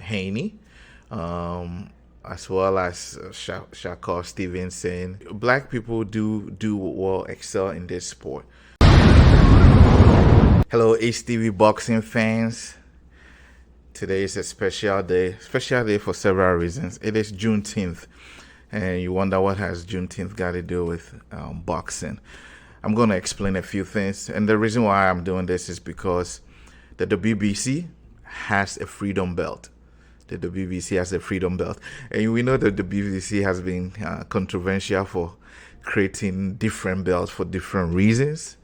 Haney, as well as Shakur Stevenson. Black people do well, excel in this sport. Hello, HTV boxing fans. Today is a special day for several reasons. It is Juneteenth, and you wonder what has Juneteenth got to do with boxing. I'm going to explain a few things, and the reason why I'm doing this is because the WBC has a freedom belt. The WBC has a freedom belt, and we know that the WBC has been controversial for creating different belts for different reasons.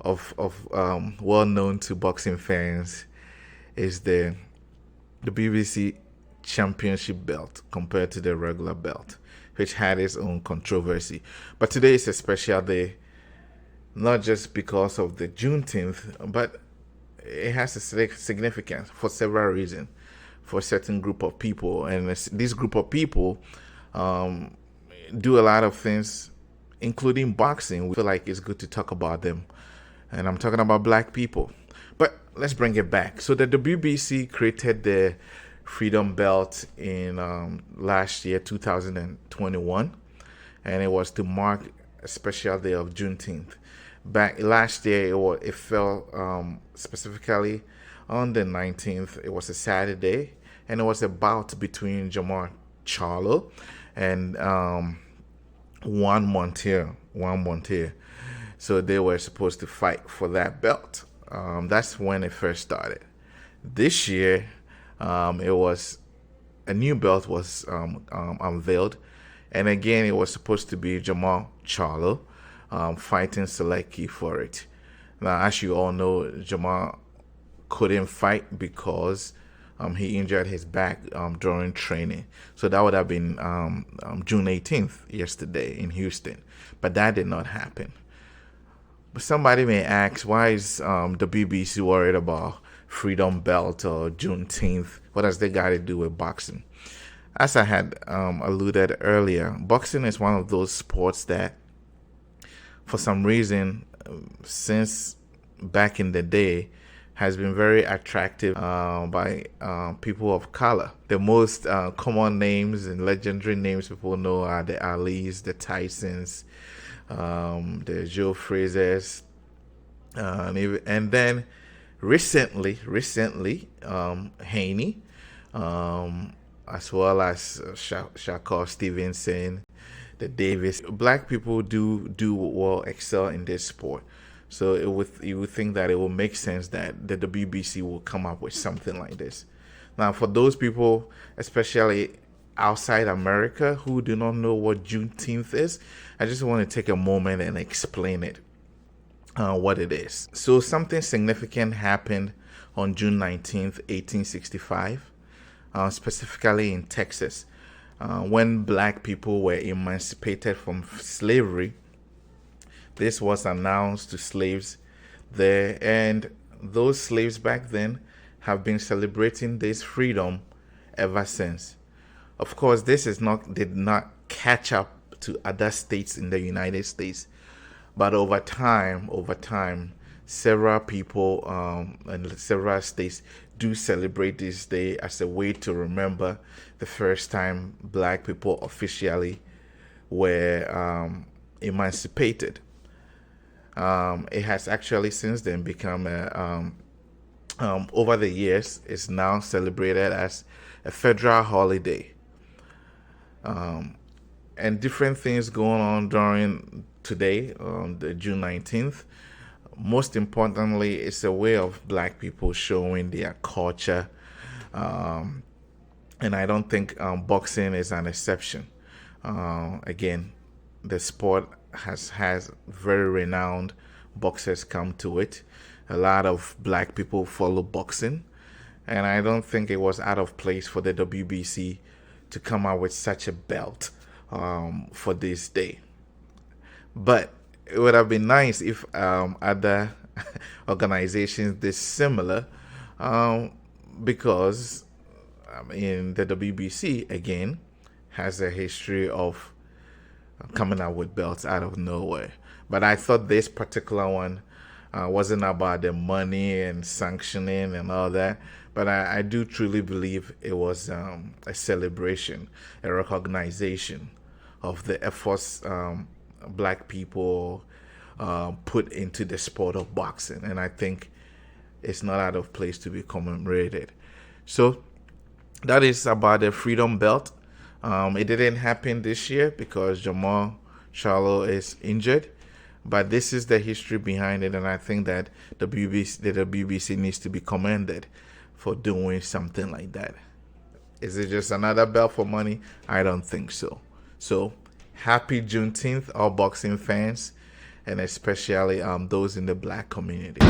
Well known to boxing fans is the WBC championship belt compared to the regular belt, which had its own controversy. But today is a special day, not just because of the Juneteenth, but it has a significance for several reasons for a certain group of people. And this group of people do a lot of things, including boxing. We feel like it's good to talk about them. And I'm talking about black people. But let's bring it back. So the WBC created the freedom belt in last year, 2021. And it was to mark a special day of Juneteenth. Back last year, it fell specifically on the 19th. It was a Saturday. And it was a bout between Jamar Charlo and Juan Montier. So they were supposed to fight for that belt. That's when it first started. This year, it was a new belt was unveiled, and again, it was supposed to be Jamal Charlo fighting Selecki for it. Now, as you all know, Jamal couldn't fight because he injured his back during training. So that would have been June 18th, yesterday in Houston, but that did not happen. But somebody may ask, why is the BBC worried about freedom belt or Juneteenth? What does that got to do with boxing? As I had alluded earlier, boxing is one of those sports that, for some reason, since back in the day, has been very attractive by people of color. The most common names and legendary names people know are the Alis, the Tysons, the Joe Frazers, and then recently, Haney, as well as Shakur Stevenson, the Davis. Black people do well, excel in this sport. So you would think that it will make sense that the WBC will come up with something like this. Now, for those people, especially outside America, who do not know what Juneteenth is, I just want to take a moment and explain it, what it is. So something significant happened on June 19th, 1865, specifically in Texas, when black people were emancipated from slavery. This was announced to slaves there, and those slaves back then have been celebrating this freedom ever since. Of course, this did not catch up to other states in the United States, but over time, several people and several states do celebrate this day as a way to remember the first time black people officially were emancipated. It has actually since then become over the years, it's now celebrated as a federal holiday. And different things going on during today, on the June 19th. Most importantly, it's a way of black people showing their culture. And I don't think boxing is an exception. Again, the sport has very renowned boxers come to it. A lot of black people follow boxing, and I don't think it was out of place for the WBC to come out with such a belt for this day. But it would have been nice if other organizations did similar, because the WBC again has a history of coming out with belts out of nowhere. But I thought this particular one wasn't about the money and sanctioning and all that, But I do truly believe it was a celebration, a recognition of the efforts black people put into the sport of boxing. And I think it's not out of place to be commemorated. So that is about the Freedom Belt. It didn't happen this year because Jamal Charlo is injured. But this is the history behind it, and I think that the WBC needs to be commended for doing something like that. Is it just another belt for money? I don't think so. So, happy Juneteenth, all boxing fans, and especially those in the black community.